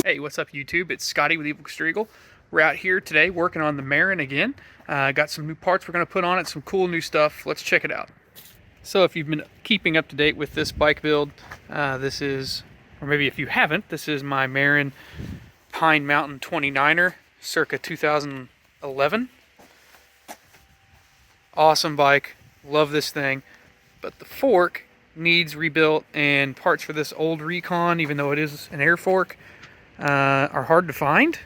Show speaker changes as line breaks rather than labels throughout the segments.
Hey, what's up YouTube? It's Scotty with Evil Streagle. We're out here today working on the Marin again. Got some new parts we're going to put on it, some cool new stuff. Let's check it out. So if you've been keeping up to date with this bike build, this is, or maybe if you haven't, this is my Marin Pine Mountain 29er, circa 2011. Awesome bike, love this thing, but the fork needs rebuilt, and parts for this old Recon, even though it is an air fork, are hard to find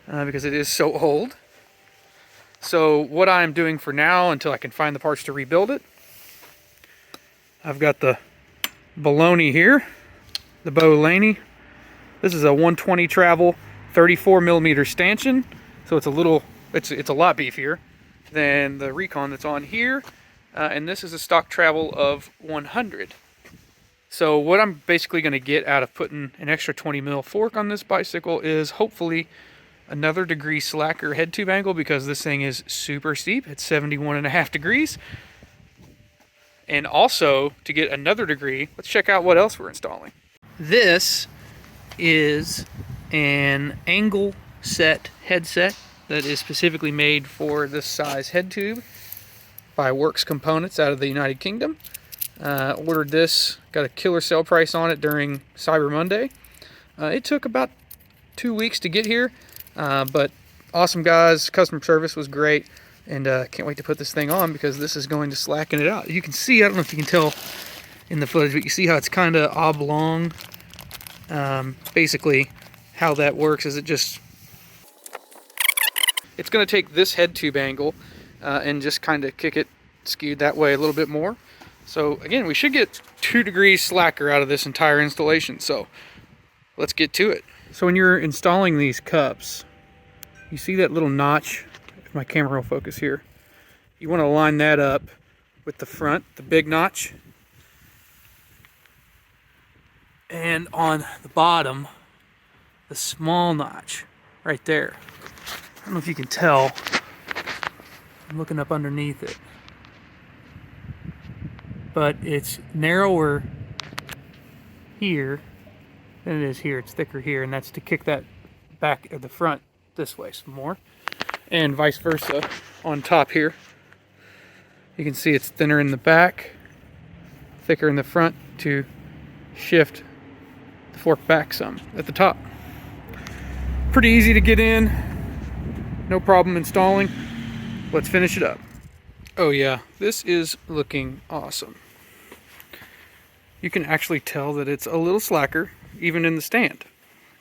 because it is so old. So what I'm doing for now, until I can find the parts to rebuild it, I've got the baloney here, the Bo Laney. This is a 120 travel 34 millimeter stanchion, so it's a little, it's a lot beefier than the Recon that's on here, and this is a stock travel of 100. So what I'm basically going to get out of putting an extra 20 mil fork on this bicycle is hopefully another degree slacker head tube angle, because this thing is super steep. It's 71.5 degrees. And also, to get another degree, let's check out what else we're installing. This is an angle set headset that is specifically made for this size head tube by Works Components out of the United Kingdom. Ordered this, got a killer sale price on it during Cyber Monday. It took about 2 weeks to get here, but awesome guys, customer service was great, and can't wait to put this thing on because this is going to slacken it out. You can see, I don't know if you can tell in the footage, but you see how it's kind of oblong. Basically, how that works is it's going to take this head tube angle and just kind of kick it skewed that way a little bit more. So again, we should get 2 degrees slacker out of this entire installation. So let's get to it. So when you're installing these cups, you see that little notch? If my camera will focus here. You want to line that up with the front, the big notch. And on the bottom, the small notch right there. I don't know if you can tell. I'm looking up underneath it. But it's narrower here than it is here. It's thicker here, and that's to kick that back of the front this way some more, and vice versa on top here. You can see it's thinner in the back, thicker in the front to shift the fork back some at the top. Pretty easy to get in, no problem installing. Let's finish it up. Oh yeah, this is looking awesome. You can actually tell that it's a little slacker, even in the stand.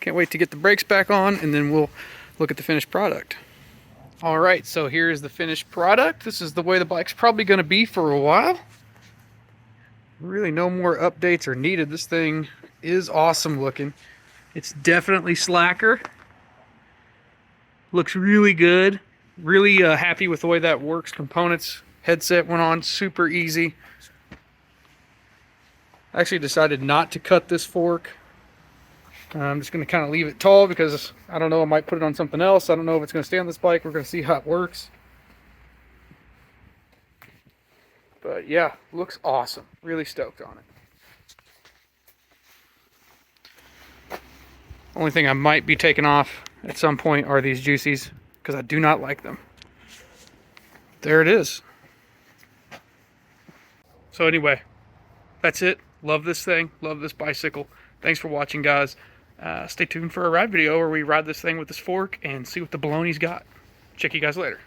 Can't wait to get the brakes back on, and then we'll look at the finished product. All right, so here's the finished product. This is the way the bike's probably gonna be for a while. Really no more updates are needed. This thing is awesome looking. It's definitely slacker. Looks really good. Really happy with the way that Works Components headset went on, super easy. I actually decided not to cut this fork. I'm just going to kind of leave it tall because I don't know, I might put it on something else. I don't know if it's going to stay on this bike. We're going to see how it works. But yeah, looks awesome. Really stoked on it. Only thing I might be taking off at some point are these juicies, because I do not like them. There it is. So anyway, that's it. Love this thing. Love this bicycle. Thanks for watching, guys. Stay tuned for a ride video where we ride this thing with this fork and see what the baloney's got. Check you guys later.